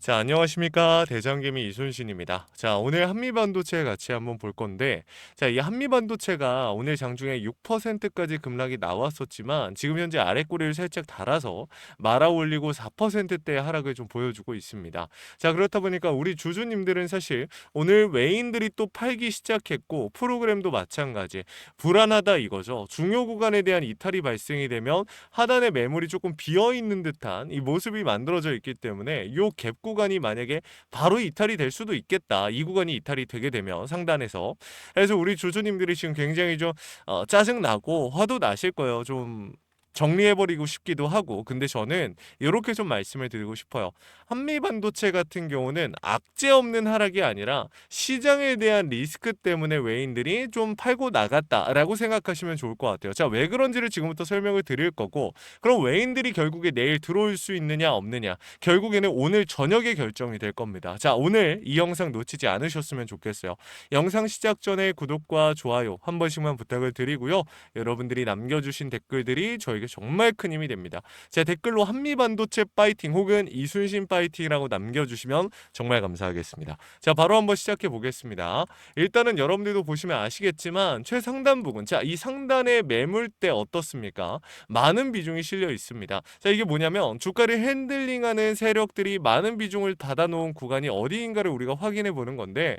자, 안녕하십니까. 대장개미 이순신입니다. 자, 오늘 한미반도체 같이 한번 볼 건데, 자, 이 한미반도체가 오늘 장중에 6%까지 급락이 나왔었지만, 지금 현재 아랫꼬리를 살짝 달아서 말아 올리고 4%대 하락을 좀 보여주고 있습니다. 자, 그렇다 보니까 우리 주주님들은 사실 오늘 외인들이 또 팔기 시작했고, 프로그램도 마찬가지. 불안하다 이거죠. 중요 구간에 대한 이탈이 발생이 되면 하단에 매물이 조금 비어 있는 듯한 이 모습이 만들어져 있기 때문에 요 갭 구간이 만약에 바로 이탈이 될 수도 있겠다. 이 구간이 이탈이 되게 되면 상단에서. 그래서 우리 주주님들이 지금 굉장히 좀 짜증 나고 화도 나실 거예요. 좀 정리해버리고 싶기도 하고. 근데 저는 이렇게 좀 말씀을 드리고 싶어요. 한미반도체 같은 경우는 악재 없는 하락이 아니라 시장에 대한 리스크 때문에 외인들이 좀 팔고 나갔다라고 생각하시면 좋을 것 같아요. 자, 왜 그런지를 지금부터 설명을 드릴 거고, 그럼 외인들이 결국에 내일 들어올 수 있느냐 없느냐, 결국에는 오늘 저녁에 결정이 될 겁니다. 자, 오늘 이 영상 놓치지 않으셨으면 좋겠어요. 영상 시작 전에 구독과 좋아요 한 번씩만 부탁을 드리고요. 여러분들이 남겨주신 댓글들이 저에게 정말 큰 힘이 됩니다. 제 댓글로 한미반도체 파이팅 혹은 이순신 파이팅이라고 남겨주시면 정말 감사하겠습니다. 자, 바로 한번 시작해 보겠습니다. 일단은 여러분들도 보시면 아시겠지만 최상단 부분, 자, 이 상단의 매물대 어떻습니까? 많은 비중이 실려 있습니다. 자, 이게 뭐냐면 주가를 핸들링하는 세력들이 많은 비중을 받아놓은 구간이 어디인가를 우리가 확인해 보는 건데,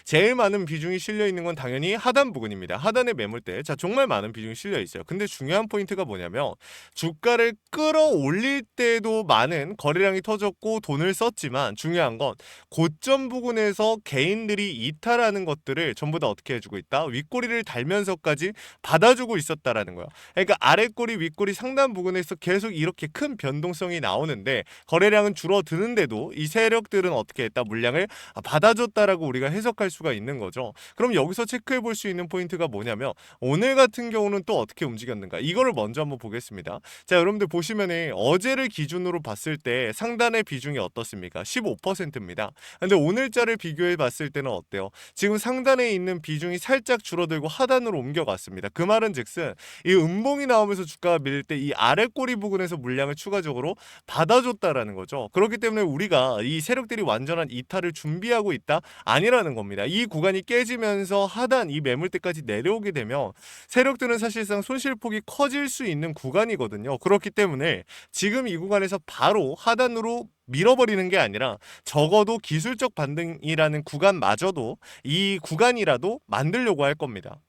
제일 많은 비중이 실려 있는 건 당연히 하단 부근입니다. 하단의 매물대. 자, 정말 많은 비중이 실려 있어요. 근데 중요한 포인트가 뭐냐면 주가를 끌어올릴 때도 많은 거래량이 터졌고 돈을 썼지만, 중요한 건 고점 부근에서 개인들이 이탈하는 것들을 전부 다 어떻게 해주고 있다? 윗꼬리를 달면서까지 받아주고 있었다라는 거예요. 그러니까 아랫꼬리 윗꼬리 상단 부근에서 계속 이렇게 큰 변동성이 나오는데 거래량은 줄어드는데도 이 세력들은 어떻게 했다? 물량을 받아줬다라고 우리가 해석할 수가 있는 거죠. 그럼 여기서 체크해 볼 수 있는 포인트가 뭐냐면 오늘 같은 경우는 또 어떻게 움직였는가, 이거를 먼저 한번 보겠습니다. 자, 여러분들 보시면은 어제를 기준으로 봤을 때 상단의 비중이 어떻습니까? 15%입니다. 근데 오늘자를 비교해 봤을 때는 어때요? 지금 상단에 있는 비중이 살짝 줄어들고 하단으로 옮겨갔습니다. 그 말은 즉슨 이 음봉이 나오면서 주가가 밀릴 때 이 아랫꼬리 부근에서 물량을 추가적으로 받아줬다라는 거죠. 그렇기 때문에 우리가 이 세력들이 완전한 이탈을 준비하고 있다? 아니라는 겁니다. 이 구간이 깨지면서 하단 이 매물대까지 내려오게 되면 세력들은 사실상 손실폭이 커질 수 있는 구간이거든요. 그렇기 때문에 지금 이 구간에서 바로 하단으로 밀어버리는 게 아니라 적어도 기술적 반등이라는 구간마저도 이 구간이라도 만들려고 할 겁니다.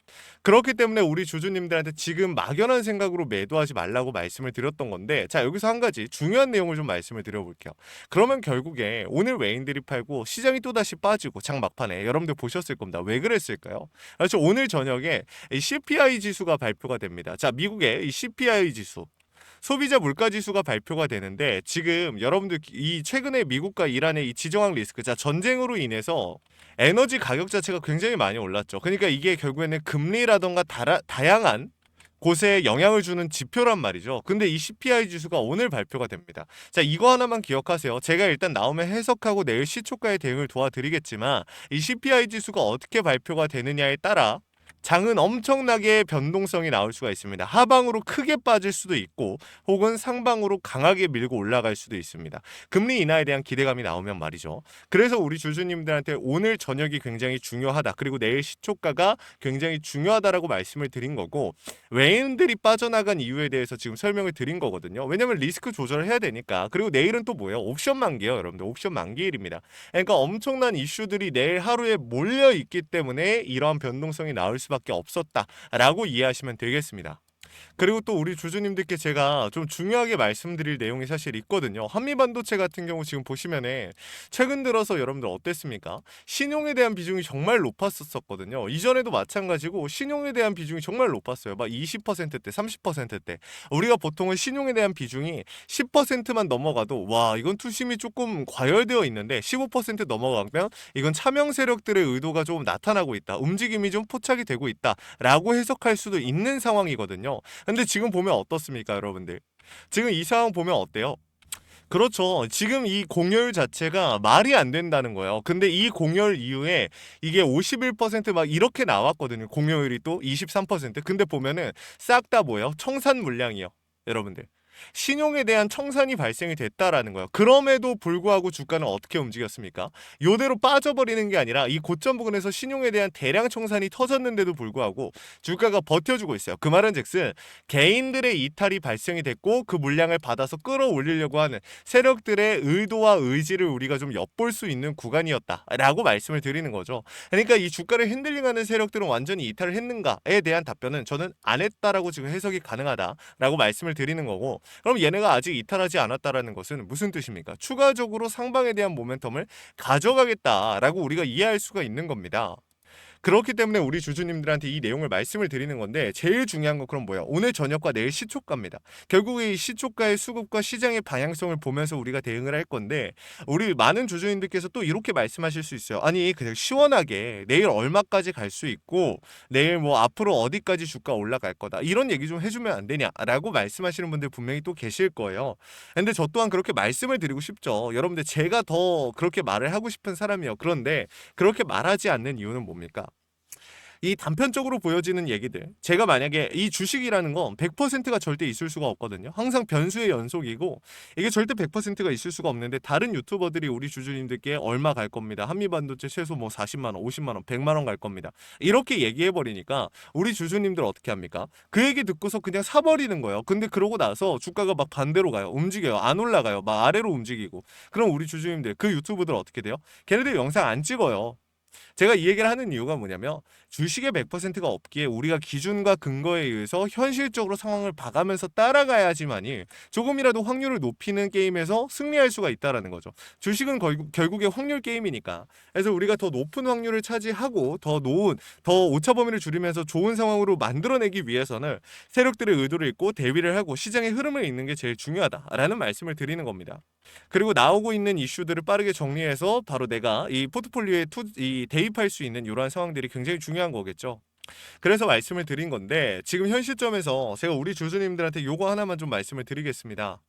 그렇기 때문에 우리 주주님들한테 지금 막연한 생각으로 매도하지 말라고 말씀을 드렸던 건데, 자, 여기서 한 가지 중요한 내용을 좀 말씀을 드려볼게요. 그러면 결국에 오늘 외인들이 팔고 시장이 또다시 빠지고 장 막판에 여러분들 보셨을 겁니다. 왜 그랬을까요? 그렇죠. 오늘 저녁에 CPI 지수가 발표가 됩니다. 자, 미국의 이 CPI 지수, 소비자 물가 지수가 발표가 되는데, 지금 여러분들 이 최근에 미국과 이란의 이 지정학 리스크, 자, 전쟁으로 인해서 에너지 가격 자체가 굉장히 많이 올랐죠. 그러니까 이게 결국에는 금리라던가 다양한 곳에 영향을 주는 지표란 말이죠. 근데 이 CPI 지수가 오늘 발표가 됩니다. 자, 이거 하나만 기억하세요. 제가 일단 나오면 해석하고 내일 시초가의 대응을 도와드리겠지만, 이 CPI 지수가 어떻게 발표가 되느냐에 따라 장은 엄청나게 변동성이 나올 수가 있습니다. 하방으로 크게 빠질 수도 있고 혹은 상방으로 강하게 밀고 올라갈 수도 있습니다. 금리 인하에 대한 기대감이 나오면 말이죠. 그래서 우리 주주님들한테 오늘 저녁이 굉장히 중요하다, 그리고 내일 시초가가 굉장히 중요하다라고 말씀을 드린 거고, 외인들이 빠져나간 이유에 대해서 지금 설명을 드린 거거든요. 왜냐면 리스크 조절을 해야 되니까. 그리고 내일은 또 뭐예요? 옵션 만기예요, 여러분들. 옵션 만기일입니다. 그러니까 엄청난 이슈들이 내일 하루에 몰려 있기 때문에 이러한 변동성이 나올 수밖에 없었다라고 이해하시면 되겠습니다. 그리고 또 우리 주주님들께 제가 좀 중요하게 말씀드릴 내용이 사실 있거든요. 한미반도체 같은 경우 지금 보시면은 최근 들어서 여러분들 어땠습니까? 신용에 대한 비중이 정말 높았었거든요. 이전에도 마찬가지고 신용에 대한 비중이 정말 높았어요. 막 20%대, 30%대. 우리가 보통은 신용에 대한 비중이 10%만 넘어가도 와, 이건 투심이 조금 과열되어 있는데, 15% 넘어가면 이건 차명 세력들의 의도가 좀 나타나고 있다, 움직임이 좀 포착이 되고 있다라고 해석할 수도 있는 상황이거든요. 근데 지금 보면 어떻습니까, 여러분들? 지금 이 상황 보면 어때요? 그렇죠. 지금 이 공여율 자체가 말이 안 된다는 거예요. 근데 이 공여율 이후에 이게 51%막 이렇게 나왔거든요. 공여율이 또 23%. 근데 보면은 싹 다 뭐예요? 청산 물량이요, 여러분들. 신용에 대한 청산이 발생이 됐다라는 거예요. 그럼에도 불구하고 주가는 어떻게 움직였습니까? 요대로 빠져버리는 게 아니라 이 고점 부근에서 신용에 대한 대량 청산이 터졌는데도 불구하고 주가가 버텨주고 있어요. 그 말은 즉슨 개인들의 이탈이 발생이 됐고 그 물량을 받아서 끌어올리려고 하는 세력들의 의도와 의지를 우리가 좀 엿볼 수 있는 구간이었다라고 말씀을 드리는 거죠. 그러니까 이 주가를 핸들링하는 세력들은 완전히 이탈을 했는가에 대한 답변은 저는 안 했다라고 지금 해석이 가능하다라고 말씀을 드리는 거고, 그럼 얘네가 아직 이탈하지 않았다라는 것은 무슨 뜻입니까? 추가적으로 상방에 대한 모멘텀을 가져가겠다라고 우리가 이해할 수가 있는 겁니다. 그렇기 때문에 우리 주주님들한테 이 내용을 말씀을 드리는 건데, 제일 중요한 건 그럼 뭐야? 오늘 저녁과 내일 시초가입니다. 결국에 이 시초가의 수급과 시장의 방향성을 보면서 우리가 대응을 할 건데, 우리 많은 주주님들께서 또 이렇게 말씀하실 수 있어요. 아니 그냥 시원하게 내일 얼마까지 갈 수 있고 내일 뭐 앞으로 어디까지 주가 올라갈 거다, 이런 얘기 좀 해주면 안 되냐라고 말씀하시는 분들 분명히 또 계실 거예요. 근데 저 또한 그렇게 말씀을 드리고 싶죠. 여러분들, 제가 더 그렇게 말을 하고 싶은 사람이요. 그런데 그렇게 말하지 않는 이유는 뭡니까? 이 단편적으로 보여지는 얘기들, 제가 만약에 이 주식이라는 건 100%가 절대 있을 수가 없거든요. 항상 변수의 연속이고 이게 절대 100%가 있을 수가 없는데, 다른 유튜버들이 우리 주주님들께 얼마 갈 겁니다, 한미반도체 최소 뭐 40만 원, 50만 원, 100만 원 갈 겁니다, 이렇게 얘기해 버리니까 우리 주주님들 어떻게 합니까? 그 얘기 듣고서 그냥 사버리는 거예요. 근데 그러고 나서 주가가 막 반대로 가요. 움직여요. 안 올라가요. 막 아래로 움직이고. 그럼 우리 주주님들, 그 유튜브들 어떻게 돼요? 걔네들 영상 안 찍어요. 제가 이 얘기를 하는 이유가 뭐냐면, 주식의 100%가 없기에 우리가 기준과 근거에 의해서 현실적으로 상황을 봐가면서 따라가야지만이 조금이라도 확률을 높이는 게임에서 승리할 수가 있다라는 거죠. 주식은 결국에 확률 게임이니까. 그래서 우리가 더 높은 확률을 차지하고 더 오차 범위를 줄이면서 좋은 상황으로 만들어내기 위해서는 세력들의 의도를 읽고 대비를 하고 시장의 흐름을 읽는 게 제일 중요하다라는 말씀을 드리는 겁니다. 그리고 나오고 있는 이슈들을 빠르게 정리해서 바로 내가 이 포트폴리오에 대입할 수 있는 이러한 상황들이 굉장히 중요한 거겠죠. 그래서 말씀을 드린 건데, 지금 현 시점에서 제가 우리 주주님들한테 요거 하나만 좀 말씀을 드리겠습니다.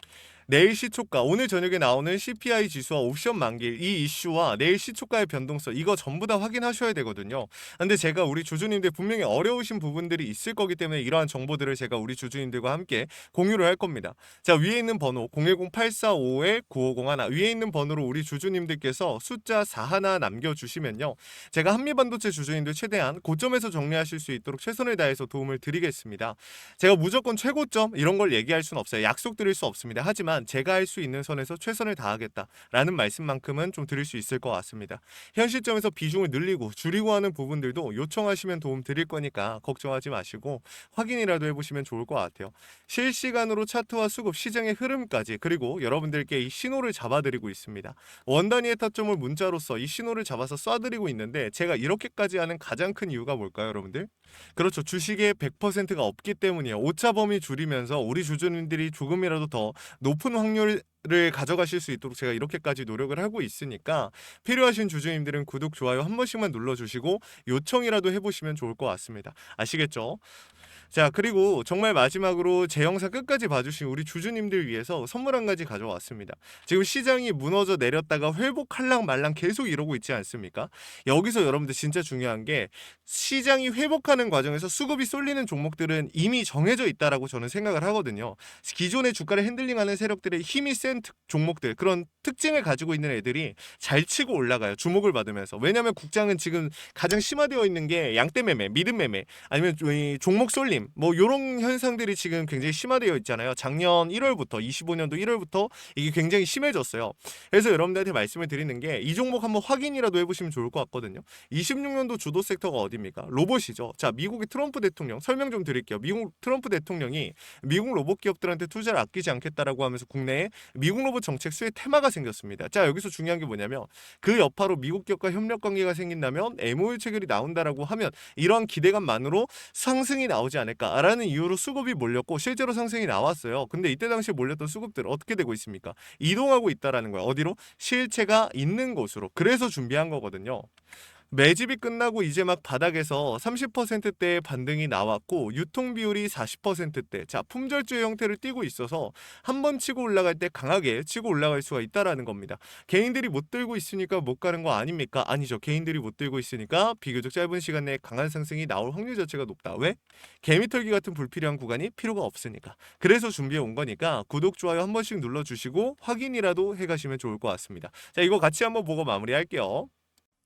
내일 시초가, 오늘 저녁에 나오는 CPI 지수와 옵션 만기일, 이 이슈와 내일 시초가의 변동성, 이거 전부 다 확인하셔야 되거든요. 근데 제가 우리 주주님들 분명히 어려우신 부분들이 있을 거기 때문에 이러한 정보들을 제가 우리 주주님들과 함께 공유를 할 겁니다. 자, 위에 있는 번호 010-845-9501, 위에 있는 번호로 우리 주주님들께서 숫자 4 하나 남겨주시면요, 제가 한미반도체 주주님들 최대한 고점에서 정리하실 수 있도록 최선을 다해서 도움을 드리겠습니다. 제가 무조건 최고점 이런 걸 얘기할 수는 없어요. 약속 드릴 수 없습니다. 하지만 제가 할 수 있는 선에서 최선을 다하겠다라는 말씀만큼은 좀 드릴 수 있을 것 같습니다. 현 시점에서 비중을 늘리고 줄이고 하는 부분들도 요청하시면 도움 드릴 거니까 걱정하지 마시고 확인이라도 해보시면 좋을 것 같아요. 실시간으로 차트와 수급, 시장의 흐름까지, 그리고 여러분들께 이 신호를 잡아드리고 있습니다. 원단위의 타점을 문자로서 이 신호를 잡아서 쏴드리고 있는데, 제가 이렇게까지 하는 가장 큰 이유가 뭘까요, 여러분들? 그렇죠. 주식의 100%가 없기 때문이에요. 오차 범위 줄이면서 우리 주주님들이 조금이라도 더 높은 확률을 가져가실 수 있도록 제가 이렇게까지 노력을 하고 있으니까, 필요하신 주주님들은 구독, 좋아요 한 번씩만 눌러주시고 요청이라도 해보시면 좋을 것 같습니다. 아시겠죠? 자, 그리고 정말 마지막으로 제 영상 끝까지 봐주신 우리 주주님들 위해서 선물 한 가지 가져왔습니다. 지금 시장이 무너져 내렸다가 회복할랑 말랑 계속 이러고 있지 않습니까? 여기서 여러분들 진짜 중요한 게, 시장이 회복하는 과정에서 수급이 쏠리는 종목들은 이미 정해져 있다라고 저는 생각을 하거든요. 기존의 주가를 핸들링하는 세력들의 힘이 센 종목들, 그런 특징을 가지고 있는 애들이 잘 치고 올라가요. 주목을 받으면서. 왜냐하면 국장은 지금 가장 심화되어 있는 게 양대 매매, 미든 매매, 아니면 종목 쏠림, 뭐 이런 현상들이 지금 굉장히 심화되어 있잖아요. 작년 1월부터 25년도 1월부터 이게 굉장히 심해졌어요. 그래서 여러분들한테 말씀을 드리는 게, 이 종목 한번 확인이라도 해보시면 좋을 것 같거든요. 26년도 주도 섹터가 어디입니까? 로봇이죠. 자, 미국의 트럼프 대통령, 설명 좀 드릴게요. 미국 트럼프 대통령이 미국 로봇 기업들한테 투자를 아끼지 않겠다라고 하면서 국내에 미국 로봇 정책 수혜 테마가 생겼습니다. 자, 여기서 중요한 게 뭐냐면, 그 여파로 미국 기업과 협력 관계가 생긴다면 MOU 체결이 나온다라고 하면 이러한 기대감만으로 상승이 나오지 않을까라는 이유로 수급이 몰렸고 실제로 상승이 나왔어요. 근데 이때 당시에 몰렸던 수급들 어떻게 되고 있습니까? 이동하고 있다라는 거예요. 어디로? 실체가 있는 곳으로. 그래서 준비한 거거든요. 매집이 끝나고 이제 막 바닥에서 30%대의 반등이 나왔고 유통 비율이 40%대. 자, 품절주의 형태를 띠고 있어서 한 번 치고 올라갈 때 강하게 치고 올라갈 수가 있다라는 겁니다. 개인들이 못 들고 있으니까 못 가는 거 아닙니까? 아니죠. 개인들이 못 들고 있으니까 비교적 짧은 시간 내에 강한 상승이 나올 확률 자체가 높다. 왜? 개미털기 같은 불필요한 구간이 필요가 없으니까. 그래서 준비해 온 거니까 구독, 좋아요 한 번씩 눌러주시고 확인이라도 해가시면 좋을 것 같습니다. 자, 이거 같이 한번 보고 마무리할게요.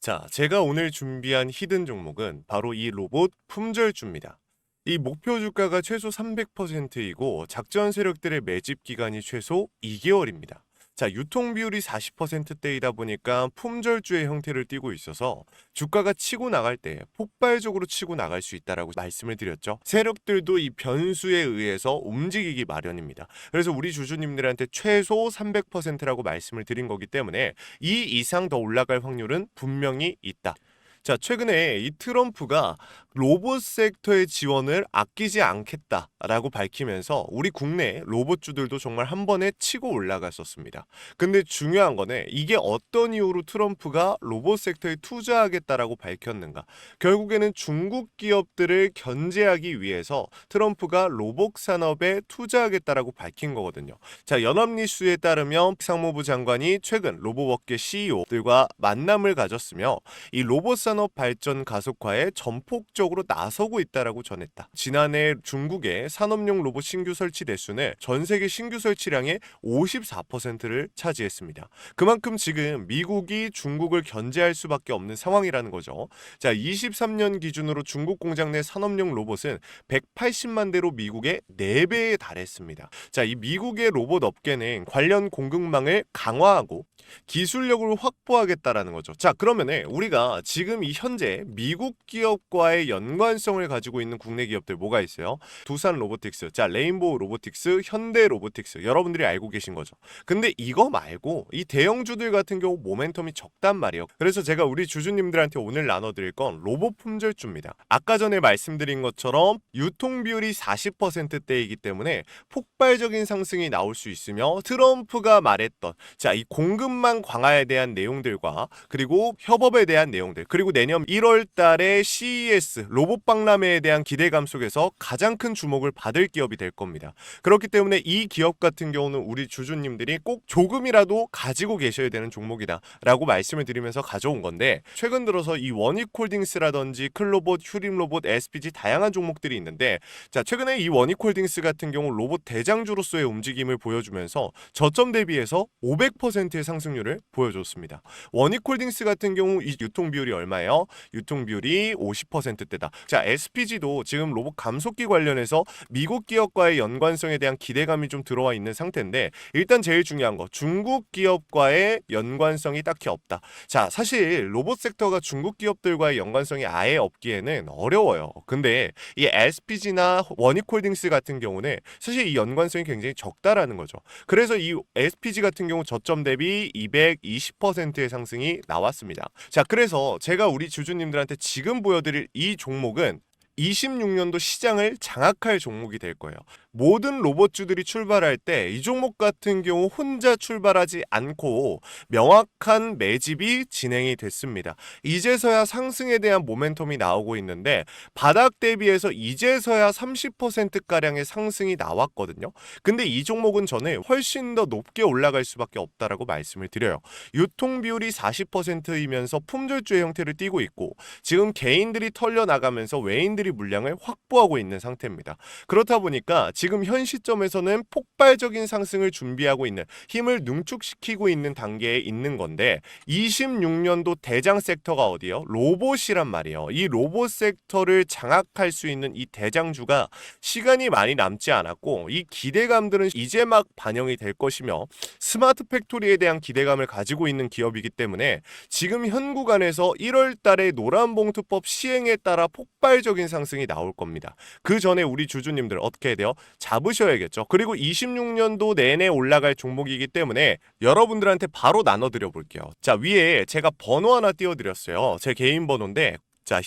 자, 제가 오늘 준비한 히든 종목은 바로 이 로봇 품절주입니다. 이 목표 주가가 최소 300%이고 작전 세력들의 매집 기간이 최소 2개월입니다. 자, 유통 비율이 40%대이다 보니까 품절주의 형태를 띠고 있어서 주가가 치고 나갈 때 폭발적으로 치고 나갈 수 있다라고 말씀을 드렸죠. 세력들도 이 변수에 의해서 움직이기 마련입니다. 그래서 우리 주주님들한테 최소 300%라고 말씀을 드린 거기 때문에 이 이상 더 올라갈 확률은 분명히 있다. 자, 최근에 이 트럼프가 로봇 섹터의 지원을 아끼지 않겠다라고 밝히면서 우리 국내 로봇주들도 정말 한 번에 치고 올라갔었습니다. 근데 중요한 거는 이게 어떤 이유로 트럼프가 로봇 섹터에 투자하겠다라고 밝혔는가? 결국에는 중국 기업들을 견제하기 위해서 트럼프가 로봇 산업에 투자하겠다라고 밝힌 거거든요. 자, 연합뉴스에 따르면 상무부 장관이 최근 로봇업계 CEO들과 만남을 가졌으며 이 로봇 산업 발전 가속화에 전폭적으로 나서고 있다라고 전했다. 지난해 중국의 산업용 로봇 신규 설치 대수는 전 세계 신규 설치량의 54%를 차지했습니다. 그만큼 지금 미국이 중국을 견제할 수밖에 없는 상황이라는 거죠. 자, 23년 기준으로 중국 공장 내 산업용 로봇은 180만 대로 미국의 4배에 달했습니다. 자, 이 미국의 로봇 업계는 관련 공급망을 강화하고 기술력을 확보하겠다라는 거죠. 자, 그러면은 우리가 지금 이 현재 미국 기업과의 연관성을 가지고 있는 국내 기업들 뭐가 있어요? 두산 로보틱스, 자, 레인보우 로보틱스, 현대 로보틱스, 여러분들이 알고 계신 거죠. 근데 이거 말고 이 대형주들 같은 경우 모멘텀이 적단 말이에요. 그래서 제가 우리 주주님들한테 오늘 나눠드릴 건 로봇 품절주입니다. 아까 전에 말씀드린 것처럼 유통 비율이 40%대이기 때문에 폭발적인 상승이 나올 수 있으며 트럼프가 말했던 자, 이 공급망 강화에 대한 내용들과 그리고 협업에 대한 내용들 그리고 내년 1월 달에 CES 로봇 박람회에 대한 기대감 속에서 가장 큰 주목을 받을 기업이 될 겁니다. 그렇기 때문에 이 기업 같은 경우는 우리 주주님들이 꼭 조금이라도 가지고 계셔야 되는 종목이다 라고 말씀을 드리면서 가져온 건데 최근 들어서 이 원익홀딩스라든지 클로봇, 휴림로봇, SPG 다양한 종목들이 있는데 자, 최근에 이 원익홀딩스 같은 경우 로봇 대장주로서의 움직임을 보여주면서 저점 대비해서 500%의 상승률을 보여줬습니다. 원익홀딩스 같은 경우 이 유통 비율이 얼마예요? 유통 비율이 50%대다. 자, SPG도 지금 로봇 감속기 관련해서 미국 기업과의 연관성에 대한 기대감이 좀 들어와 있는 상태인데 일단 제일 중요한 거 중국 기업과의 연관성이 딱히 없다. 자, 사실 로봇 섹터가 중국 기업들과의 연관성이 아예 없기에는 어려워요. 근데 이 SPG나 원익홀딩스 같은 경우는 사실 이 연관성이 굉장히 적다라는 거죠. 그래서 이 SPG 같은 경우 저점 대비 220%의 상승이 나왔습니다. 자, 그래서 제가 우리 주주님들한테 지금 보여드릴 이 종목은 26년도 시장을 장악할 종목이 될 거예요. 모든 로봇주들이 출발할 때 이 종목 같은 경우 혼자 출발하지 않고 명확한 매집이 진행이 됐습니다. 이제서야 상승에 대한 모멘텀이 나오고 있는데 바닥 대비해서 이제서야 30%가량의 상승이 나왔거든요. 근데 이 종목은 저는 훨씬 더 높게 올라갈 수밖에 없다라고 말씀을 드려요. 유통 비율이 40%이면서 품절주의 형태를 띠고 있고 지금 개인들이 털려나가면서 외인들이 물량을 확보하고 있는 상태입니다. 그렇다 보니까 지금 현 시점에서는 폭발적인 상승을 준비하고 있는 힘을 능축시키고 있는 단계에 있는 건데 26년도 대장 섹터가 어디요? 로봇이란 말이에요. 이 로봇 섹터를 장악할 수 있는 이 대장주가 시간이 많이 남지 않았고 이 기대감들은 이제 막 반영이 될 것이며 스마트 팩토리에 대한 기대감을 가지고 있는 기업이기 때문에 지금 현 구간에서 1월 달에 노란봉투법 시행에 따라 폭발적인 상승이 나올 겁니다. 그 전에 우리 주주님들 어떻게 해야 돼요? 잡으셔야겠죠. 그리고 26년도 내내 올라갈 종목이기 때문에 여러분들한테 바로 나눠드려 볼게요. 자, 위에 제가 번호 하나 띄워드렸어요. 제 개인 번호인데 자,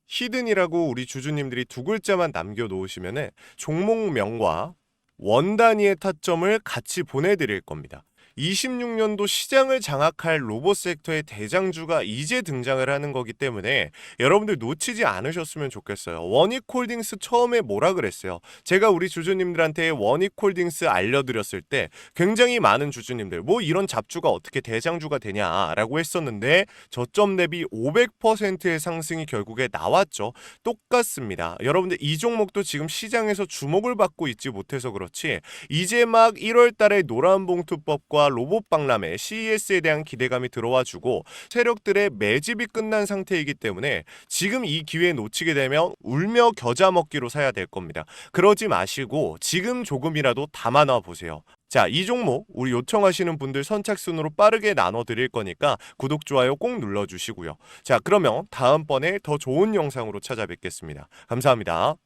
히든이라고 우리 주주님들이 두 글자만 남겨놓으시면 종목명과 원 단위의 타점을 같이 보내드릴 겁니다. 26년도 시장을 장악할 로봇 섹터의 대장주가 이제 등장을 하는 거기 때문에 여러분들 놓치지 않으셨으면 좋겠어요. 원익홀딩스 처음에 뭐라 그랬어요? 제가 우리 주주님들한테 원익홀딩스 알려드렸을 때 굉장히 많은 주주님들 뭐 이런 잡주가 어떻게 대장주가 되냐라고 했었는데 저점 대비 500%의 상승이 결국에 나왔죠. 똑같습니다. 여러분들 이 종목도 지금 시장에서 주목을 받고 있지 못해서 그렇지 이제 막 1월 달에 노란봉투법과 로봇 박람회 CES에 대한 기대감이 들어와주고 세력들의 매집이 끝난 상태이기 때문에 지금 이 기회 놓치게 되면 울며 겨자 먹기로 사야 될 겁니다. 그러지 마시고 지금 조금이라도 담아놔 보세요. 자, 이 종목 우리 요청하시는 분들 선착순으로 빠르게 나눠드릴 거니까 구독, 좋아요 꼭 눌러주시고요. 자, 그러면 다음번에 더 좋은 영상으로 찾아뵙겠습니다. 감사합니다.